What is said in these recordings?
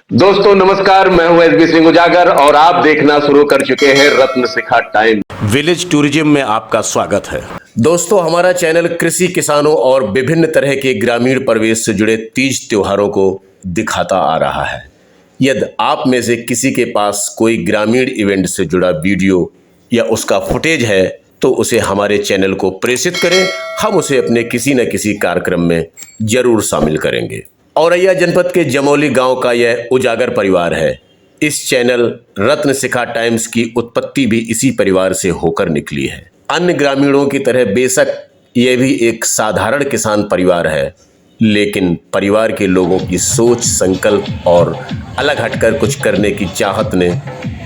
दोस्तों नमस्कार, मैं हूं एसबी सिंह उजागर और आप देखना शुरू कर चुके हैं रत्न शिखा टाइम। विलेज टूरिज्म में आपका स्वागत है। दोस्तों, हमारा चैनल कृषि, किसानों और विभिन्न तरह के ग्रामीण परिवेश से जुड़े तीज त्योहारों को दिखाता आ रहा है। यदि आप में से किसी के पास कोई ग्रामीण इवेंट से जुड़ा वीडियो या उसका फुटेज है तो उसे हमारे चैनल को प्रेषित करें। हम उसे अपने किसी न किसी कार्यक्रम में जरूर शामिल करेंगे। औरैया जनपद के जमौली गांव का यह उजागर परिवार है। इस चैनल रत्न शिखा टाइम्स की उत्पत्ति भी इसी परिवार से होकर निकली है। अन्य ग्रामीणों की तरह बेशक यह भी एक साधारण किसान परिवार है, लेकिन परिवार के लोगों की सोच, संकल्प और अलग हटकर कुछ करने की चाहत ने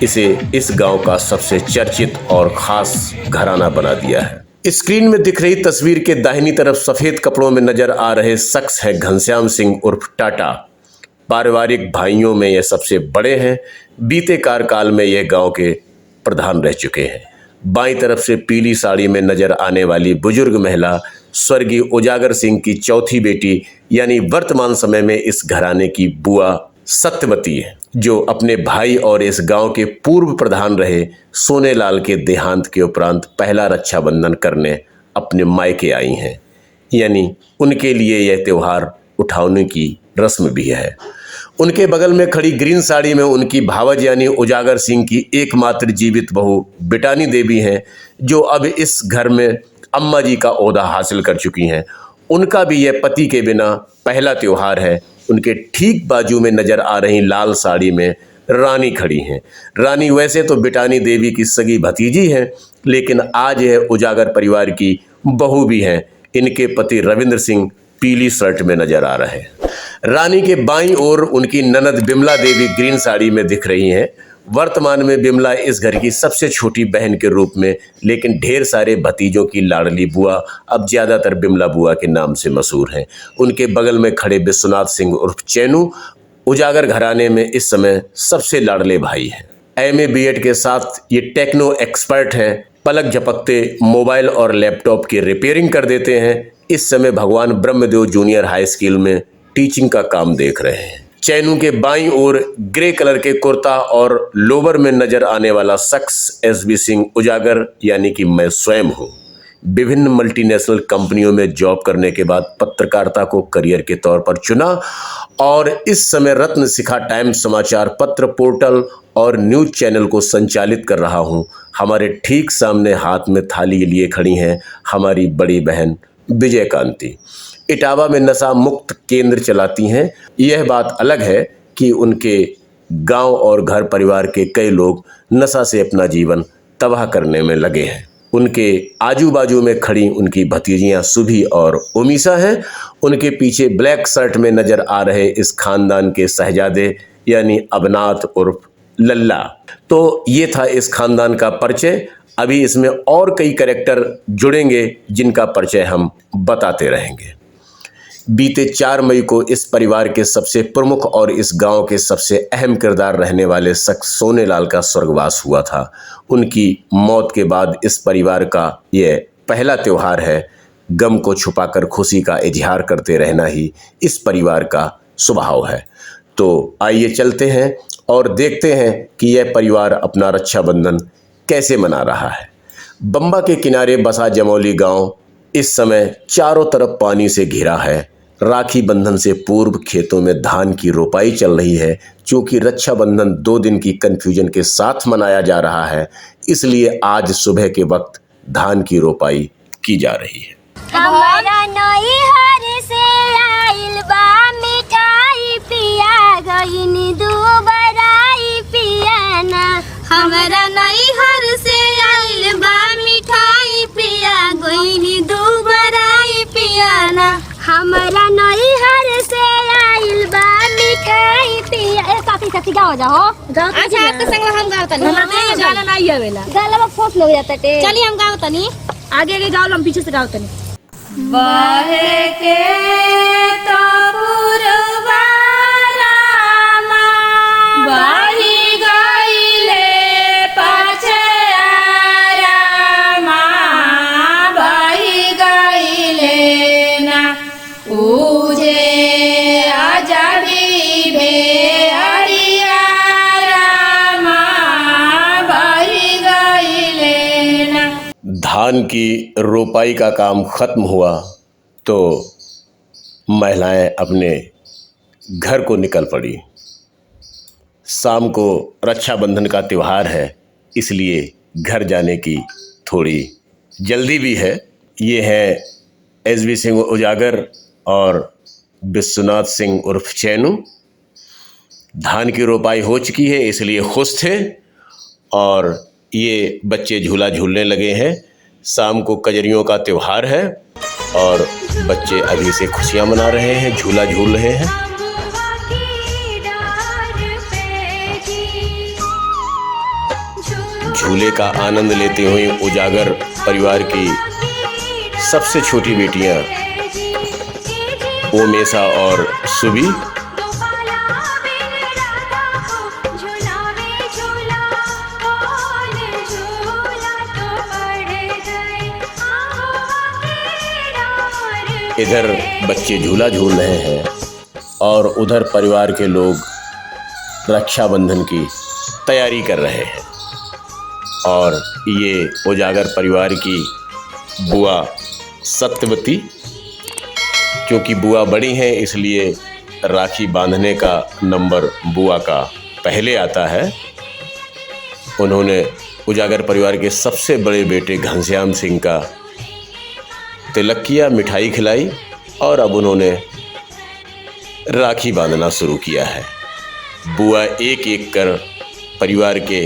इसे इस गांव का सबसे चर्चित और खास घराना बना दिया है। स्क्रीन में दिख रही तस्वीर के दाहिनी तरफ सफेद कपड़ों में नजर आ रहे शख्स है घनश्याम सिंह उर्फ टाटा। पारिवारिक भाइयों में यह सबसे बड़े हैं। बीते कार्यकाल में यह गांव के प्रधान रह चुके हैं। बाईं तरफ से पीली साड़ी में नजर आने वाली बुजुर्ग महिला स्वर्गीय उजागर सिंह की चौथी बेटी, यानी वर्तमान समय में इस घराने की बुआ सत्यवती है, जो अपने भाई और इस गांव के पूर्व प्रधान रहे सोनेलाल के देहांत के उपरांत पहला रक्षाबंधन करने अपने मायके आई हैं। यानी उनके लिए यह त्योहार उठाने की रस्म भी है। उनके बगल में खड़ी ग्रीन साड़ी में उनकी भावज यानी उजागर सिंह की एकमात्र जीवित बहू बिटानी देवी हैं, जो अब इस घर में अम्मा जी का ओहदा हासिल कर चुकी हैं। उनका भी यह पति के बिना पहला त्योहार है। उनके ठीक बाजू में नजर आ रही लाल साड़ी में रानी खड़ी हैं। रानी वैसे तो बिटानी देवी की सगी भतीजी हैं, लेकिन आज यह उजागर परिवार की बहू भी हैं। इनके पति रविंद्र सिंह पीली शर्ट में नजर आ रहे हैं। रानी के बाईं ओर उनकी ननद बिमला देवी ग्रीन साड़ी में दिख रही हैं। वर्तमान में बिमला इस घर की सबसे छोटी बहन के रूप में, लेकिन ढेर सारे भतीजों की लाडली बुआ अब ज्यादातर बिमला बुआ के नाम से मशहूर हैं। उनके बगल में खड़े विश्वनाथ सिंह उर्फ चैनू उजागर घराने में इस समय सबसे लाडले भाई हैं। एमए बीएड के साथ ये टेक्नो एक्सपर्ट हैं। पलक झपकते मोबाइल और लैपटॉप की रिपेयरिंग कर देते हैं। इस समय भगवान ब्रह्मदेव जूनियर हाई स्कूल में टीचिंग का काम देख रहे हैं। चैनू के बाईं ओर ग्रे कलर के कुर्ता और लोवर में नजर आने वाला शख्स एसबी सिंह उजागर, यानी कि मैं स्वयं हूँ। विभिन्न मल्टीनेशनल कंपनियों में जॉब करने के बाद पत्रकारिता को करियर के तौर पर चुना और इस समय रत्न शिखा टाइम्स समाचार पत्र, पोर्टल और न्यूज चैनल को संचालित कर रहा हूँ। हमारे ठीक सामने हाथ में थाली लिए खड़ी हैं हमारी बड़ी बहन विजय कांति। इटावा में नशा मुक्त केंद्र चलाती हैं। यह बात अलग है कि उनके गांव और घर परिवार के कई लोग नशा से अपना जीवन तबाह करने में लगे हैं। उनके आजू बाजू में खड़ी उनकी भतीजियां सुभी और उमीसा हैं। उनके पीछे ब्लैक शर्ट में नजर आ रहे इस खानदान के शहजादे यानी अबनाथ उर्फ लल्ला। तो ये था इस खानदान का परिचय। अभी इसमें और कई कैरेक्टर जुड़ेंगे जिनका परिचय हम बताते रहेंगे। बीते 4 मई को इस परिवार के सबसे प्रमुख और इस गांव के सबसे अहम किरदार रहने वाले शख्स सोनेलाल का स्वर्गवास हुआ था। उनकी मौत के बाद इस परिवार का यह पहला त्योहार है। गम को छुपाकर खुशी का इजहार करते रहना ही इस परिवार का स्वभाव है। तो आइए चलते हैं और देखते हैं कि यह परिवार अपना रक्षाबंधन कैसे मना रहा है। बंबा के किनारे बसा जमौली गांव इस समय चारों तरफ पानी से घिरा है। राखी बंधन से पूर्व खेतों में धान की रोपाई चल रही है। चूंकि रक्षाबंधन 2 दिन की कंफ्यूजन के साथ मनाया जा रहा है, इसलिए आज सुबह के वक्त धान की रोपाई की जा रही है। हमारा नैहर से आइल बा मिठाई पिया गइनी दुबराई पियाना। हमारा नैहर से आइल बा मिठाई पिया गइनी दुबराई पियाना। हमारा नैहर से आइल बा मिठाई पिया। ए साथी साथी गाओ जाओ। अच्छा आपके संग हम गाओ तनी। हमें गाना नहीं आवेला। गलवा फोट लग जाता टे। चलिए हम गाओ तनी। आगे आगे गाओ, हम पीछे से गाओ तनी। बहे के तो पुरवा रामा बही गइले पछया रामा बही गइले ना उजे आजादी बेहरी धान की रोपाई का काम ख़त्म हुआ तो महिलाएं अपने घर को निकल पड़ी। शाम को रक्षाबंधन का त्यौहार है, इसलिए घर जाने की थोड़ी जल्दी भी है। ये है एसबी सिंह उजागर और विश्वनाथ सिंह उर्फ चैनू। धान की रोपाई हो चुकी है, इसलिए खुश थे और ये बच्चे झूला झूलने लगे हैं। शाम को कजरियों का त्यौहार है और बच्चे अभी से खुशियां मना रहे हैं, झूला झूल रहे हैं। झूले का आनंद लेते हुए उजागर परिवार की सबसे छोटी बेटियां ओमेशा और सुबी इधर बच्चे झूला झूल रहे हैं और उधर परिवार के लोग रक्षाबंधन की तैयारी कर रहे हैं। और ये उजागर परिवार की बुआ सत्यवती, क्योंकि बुआ बड़ी हैं इसलिए राखी बांधने का नंबर बुआ का पहले आता है। उन्होंने उजागर परिवार के सबसे बड़े बेटे घनश्याम सिंह का तिलक किया, मिठाई खिलाई और अब उन्होंने राखी बांधना शुरू किया है। बुआ एक एक कर परिवार के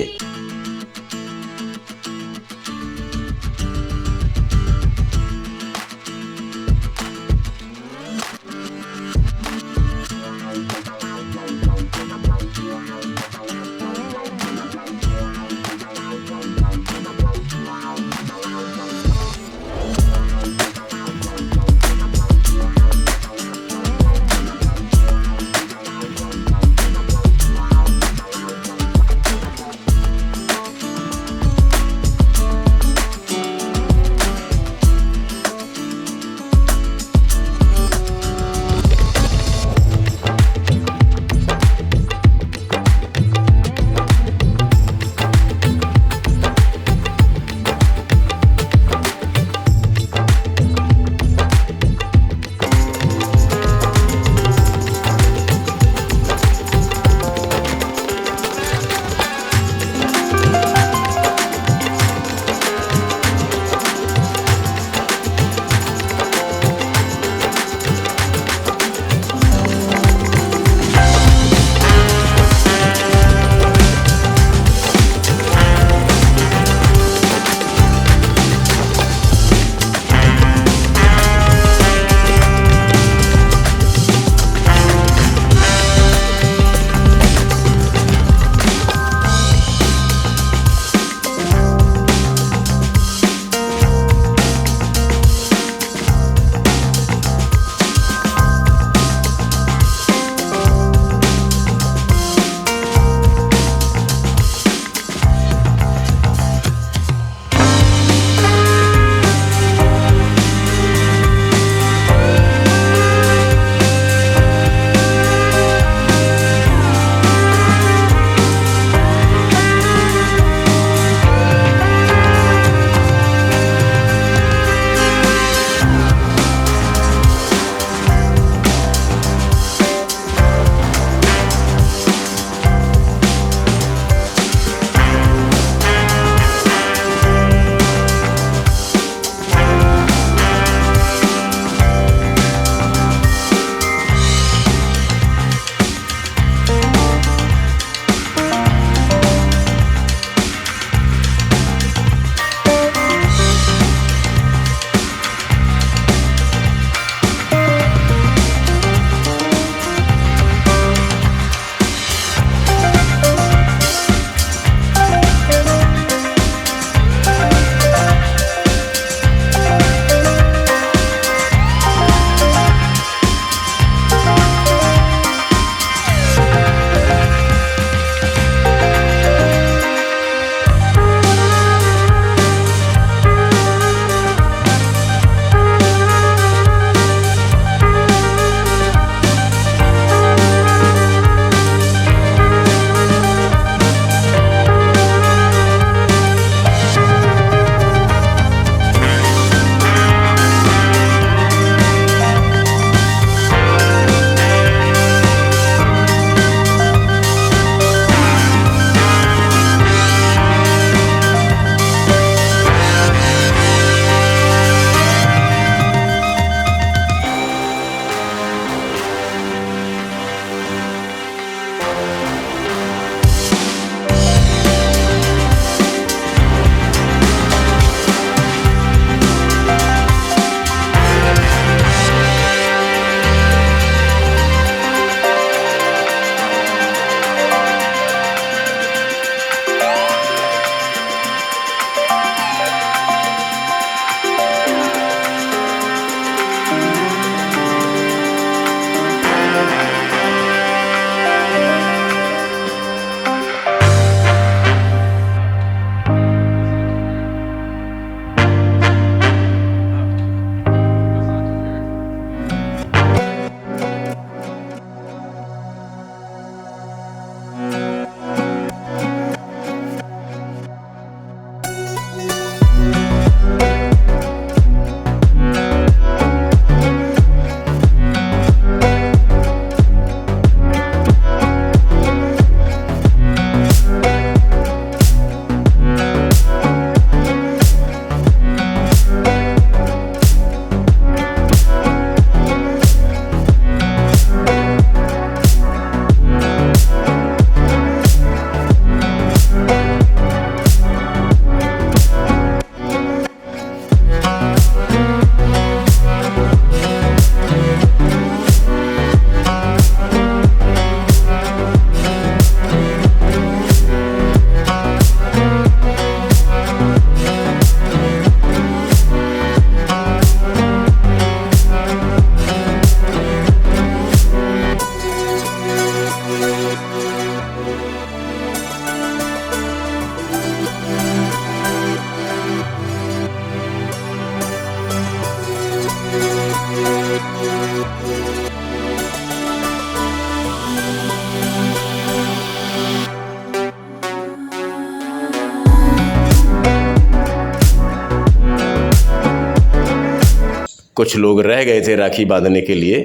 कुछ लोग रह गए थे राखी बांधने के लिए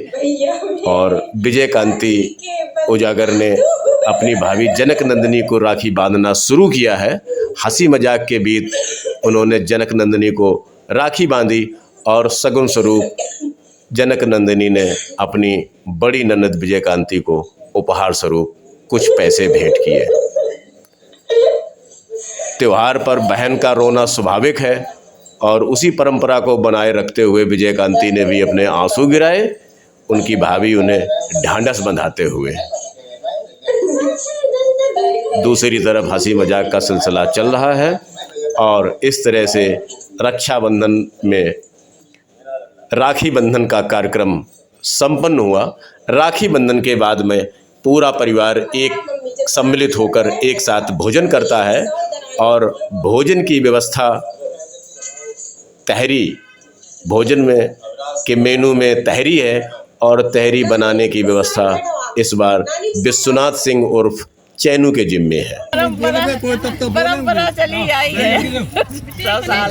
और विजय कांति उजागर ने अपनी भाभी जनक नंदिनी को राखी बांधना शुरू किया है। हंसी मजाक के बीच उन्होंने जनक नंदिनी को राखी बांधी और सगुन स्वरूप जनक नंदिनी ने अपनी बड़ी ननद विजय कांति को उपहार स्वरूप कुछ पैसे भेंट किए। त्योहार पर बहन का रोना स्वाभाविक है और उसी परंपरा को बनाए रखते हुए विजय कांति ने भी अपने आंसू गिराए, उनकी भाभी उन्हें ढांढस बंधाते हुए। दूसरी तरफ हंसी मजाक का सिलसिला चल रहा है और इस तरह से रक्षाबंधन में राखी बंधन का कार्यक्रम संपन्न हुआ। राखी बंधन के बाद में पूरा परिवार एक सम्मिलित होकर एक साथ भोजन करता है और भोजन की व्यवस्था तहरी, भोजन में के मेनू में तहरी है और तहरी बनाने की व्यवस्था इस बार विश्वनाथ सिंह उर्फ चैनू के जिम्मे है। परंपरा चली आई है 100 साल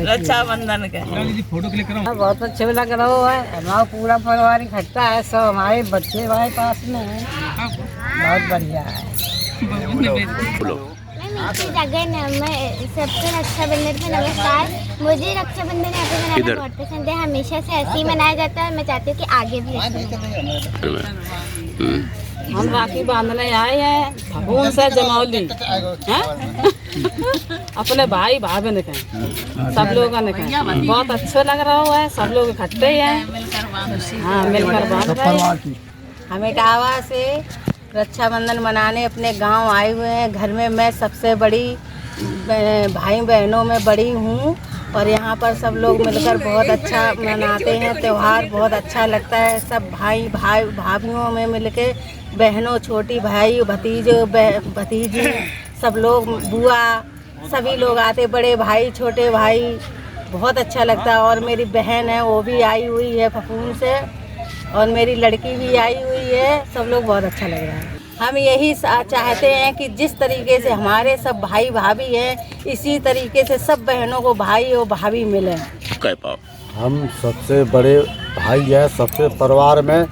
रक्षाबंधन के। बहुत अच्छे लग रहा है, हमारा पूरा परिवार इकट्ठा है, सब हमारे बच्चे हमारे पास में है, बहुत बढ़िया है। मैं सबको रक्षाबंधन का नमस्कार। मुझे रक्षाबंधन यहाँ पे मनाना बहुत पसंद है, हमेशा से ऐसे ही मनाया जाता है और मैं चाहती हूँ कि आगे भी ऐसे हो। हम राखी बांधने आए हैं फगुन से जमौली अपने भाई भाभी के सब लोगों ने बहुत अच्छा लग रहा है, सब लोग इकट्ठे हैं, हाँ मिलकर बांध रहे हैं। हम इटावा से रक्षाबंधन मनाने अपने गांव आए हुए हैं। घर में मैं सबसे बड़ी भाई बहनों में बड़ी हूँ और यहाँ पर सब लोग मिलकर बहुत अच्छा मनाते हैं त्यौहार, बहुत अच्छा लगता है। सब भाई भाभियों में मिलके बहनों, छोटी भाई, भतीजी सब लोग, बुआ सभी लोग आते, बड़े भाई छोटे भाई, बहुत अच्छा लगता है। और मेरी बहन है वो भी आई हुई है फफून से और मेरी लड़की भी आई हुई है, सब लोग बहुत अच्छा लग रहा है। हम यही चाहते हैं कि जिस तरीके से हमारे सब भाई भाभी हैं इसी तरीके से सब बहनों को भाई और भाभी मिले। हम सबसे बड़े भाई हैं सबसे परिवार में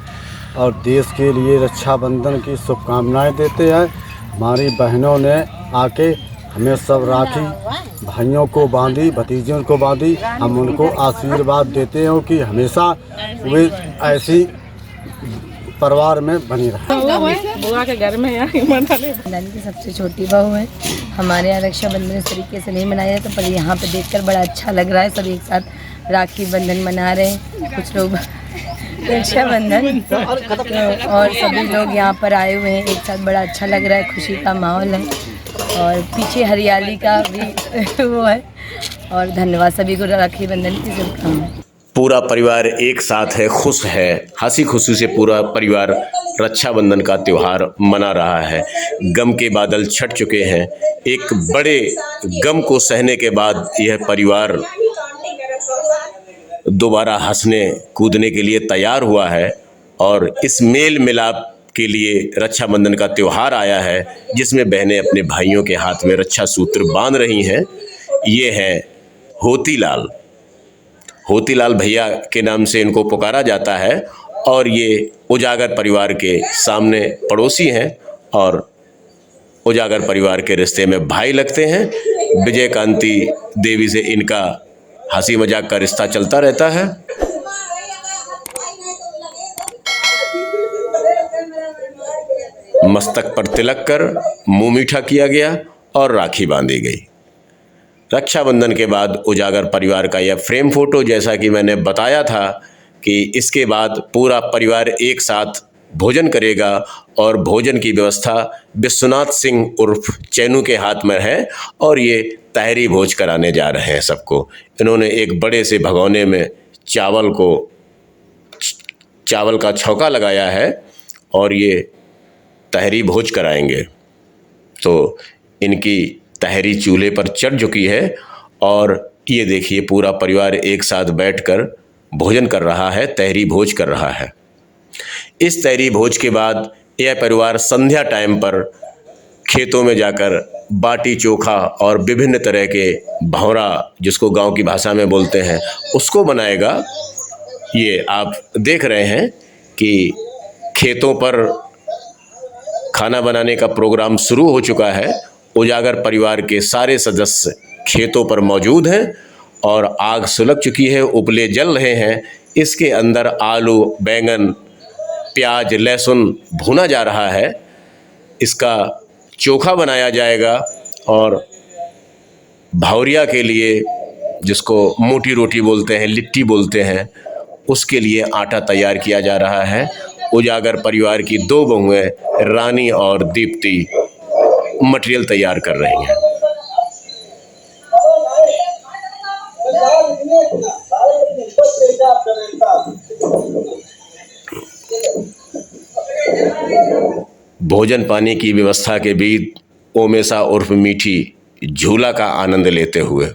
और देश के लिए रक्षाबंधन की शुभकामनाएं देते हैं। हमारी बहनों ने आके हमें सब राखी भाइयों को बांधी, भतीजियों को बांधी। हम उनको आशीर्वाद देते हैं कि हमेशा वे ऐसी परिवार में बनी रहे। बुआ के घर में दादी की सबसे छोटी बहू है। हमारे यहाँ रक्षाबंधन इस तरीके से नहीं मनाया जाता, पर यहाँ पे देखकर बड़ा अच्छा लग रहा है। सब एक साथ राखी बंधन मना रहे हैं, कुछ लोग रक्षाबंधन और सभी लोग यहाँ पर आए हुए हैं एक साथ। बड़ा अच्छा लग रहा है, खुशी का माहौल है और पीछे हरियाली का भी वो है। और धन्यवाद सभी को राखी बंधन की शुभकामनाएं। पूरा परिवार एक साथ है, खुश है, हंसी खुशी से पूरा परिवार रक्षाबंधन का त्यौहार मना रहा है। गम के बादल छट चुके हैं। एक बड़े गम को सहने के बाद यह परिवार दोबारा हंसने कूदने के लिए तैयार हुआ है और इस मेल मिलाप के लिए रक्षाबंधन का त्यौहार आया है, जिसमें बहनें अपने भाइयों के हाथ में रक्षा सूत्र बांध रही हैं। ये है होतीलाल। होतीलाल भैया के नाम से इनको पुकारा जाता है और ये उजागर परिवार के सामने पड़ोसी हैं और उजागर परिवार के रिश्ते में भाई लगते हैं। विजय कांति देवी से इनका हंसी मजाक का रिश्ता चलता रहता है। मस्तक पर तिलक कर मुंह मीठा किया गया और राखी बांधी गई। रक्षाबंधन के बाद उजागर परिवार का यह फ्रेम फोटो, जैसा कि मैंने बताया था कि इसके बाद पूरा परिवार एक साथ भोजन करेगा और भोजन की व्यवस्था विश्वनाथ सिंह उर्फ चैनू के हाथ में है और ये तहरी भोज कराने जा रहे हैं सबको। इन्होंने एक बड़े से भगोने में चावल का छौंका लगाया है और ये तहरी भोज कराएंगे। तो इनकी तहरी चूल्हे पर चढ़ चुकी है और ये देखिए पूरा परिवार एक साथ बैठकर भोजन कर रहा है, तहरी भोज कर रहा है। इस तहरी भोज के बाद यह परिवार संध्या टाइम पर खेतों में जाकर बाटी चोखा और विभिन्न तरह के भंवरा, जिसको गांव की भाषा में बोलते हैं, उसको बनाएगा। ये आप देख रहे हैं कि खेतों पर खाना बनाने का प्रोग्राम शुरू हो चुका है। उजागर परिवार के सारे सदस्य खेतों पर मौजूद हैं और आग सुलग चुकी है, उपले जल रहे हैं। इसके अंदर आलू, बैंगन, प्याज, लहसुन भुना जा रहा है। इसका चोखा बनाया जाएगा और भावरिया के लिए, जिसको मोटी रोटी बोलते हैं, लिट्टी बोलते हैं, उसके लिए आटा तैयार किया जा रहा है। उजागर परिवार की 2 बहुएं रानी और दीप्ति मटेरियल तैयार कर रही हैं। भोजन पानी की व्यवस्था के बीच ओमेसा उर्फ मीठी झूला का आनंद लेते हुए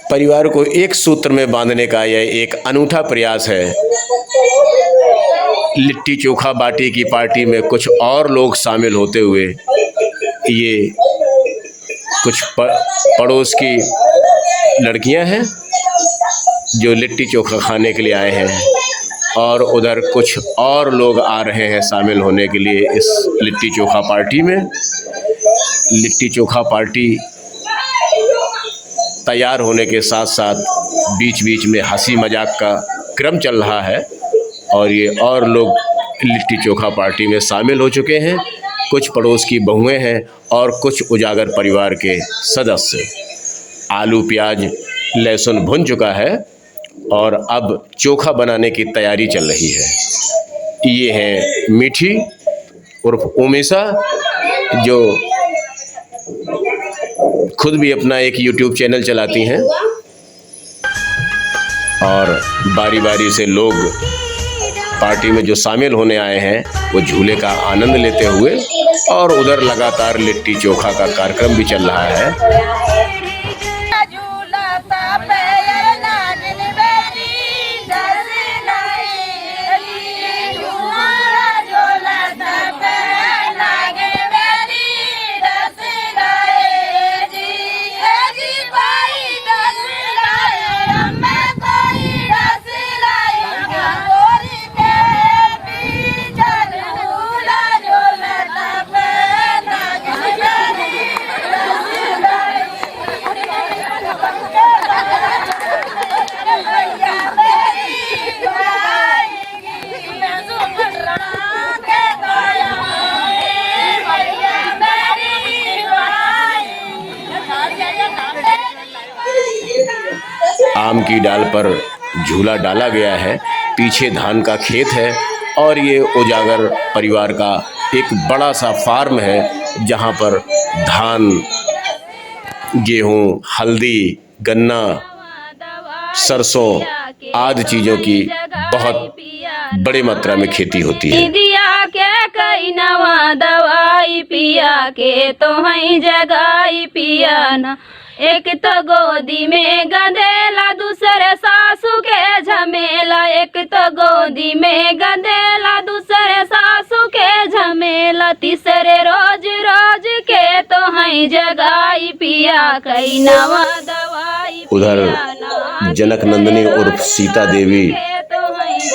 परिवार को एक सूत्र में बांधने का यह एक अनूठा प्रयास है। लिट्टी चोखा बाटी की पार्टी में कुछ और लोग शामिल होते हुए ये कुछ पड़ोस की लड़कियां हैं जो लिट्टी चोखा खाने के लिए आए हैं और उधर कुछ और लोग आ रहे हैं शामिल होने के लिए इस लिट्टी चोखा पार्टी में। लिट्टी चोखा पार्टी तैयार होने के साथ साथ बीच बीच में हंसी मजाक का क्रम चल रहा है और ये और लोग लिट्टी चोखा पार्टी में शामिल हो चुके हैं। कुछ पड़ोस की बहुएं हैं और कुछ उजागर परिवार के सदस्य। आलू, प्याज, लहसुन भुन चुका है और अब चोखा बनाने की तैयारी चल रही है। ये है मीठी उर्फ ओमेसा, जो खुद भी अपना एक YouTube चैनल चलाती हैं और बारी बारी से लोग पार्टी में जो शामिल होने आए हैं वो झूले का आनंद लेते हुए, और उधर लगातार लिट्टी चोखा का कार्यक्रम भी चल रहा है। आम की डाल पर झूला डाला गया है, पीछे धान का खेत है और ये उजागर परिवार का एक बड़ा सा फार्म है जहाँ पर धान, गेहूँ, हल्दी, गन्ना, सरसों आदि चीज़ों की बहुत बड़ी मात्रा में खेती होती है। दिया के कई नवा दवाई पिया के तो हई जगाई पिया ना, एक तो गोदी में गंदेला, दूसरे सासू के झमेला, एक तो गोदी में गंदेला, दूसरे सासू के झमेला, तीसरे रोज रोज के तो हई जगाई पिया कई नवा दवाई। उधर जनक नंदिनी उर्फ सीता देवी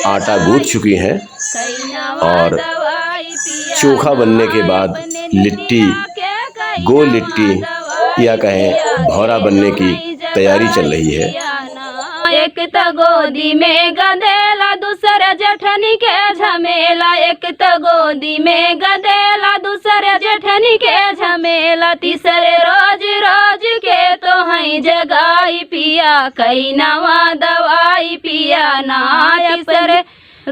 आटा गूंथ चुकी हैं और चोखा बनने के बाद लिट्टी, गोल लिट्टी या कहें भौरा बनने की तैयारी चल रही है। एक तो गोदी में गंदेला, दूसरे जेठनी के झमेला, एक तो गोदी में गंदेला, दूसरे जेठनी के झमेला, तीसरे रोज रोज के तो हई जगाई पिया कई नवा दवाई पिया ना, तीसरे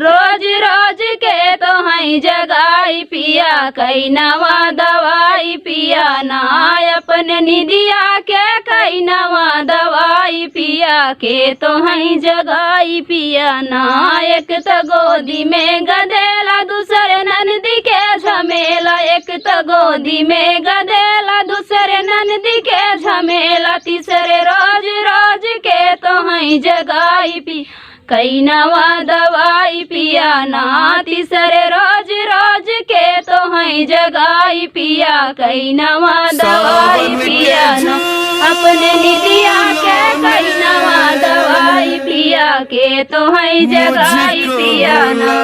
रोज रोज के तो हई जगाई पिया कई नवा दवाई पिया ना अपने निदिया के कई नवा दवाई पिया के तो हई जगाई पिया ना एक तो गोदी में गदेला दूसरे नंदी के झमेला एक तो गोदी में गदेला दूसरे नंदी के झमेला तीसरे रोज रोज के तो हई जगाई पी कई नवा दवाई पिया ना तीसरे रोज रोज के तो हई जगाई पिया कई नवा दवाई पिया ना अपने निदिया के कई नवा दवाई पिया के तो हई जगाई पिया ना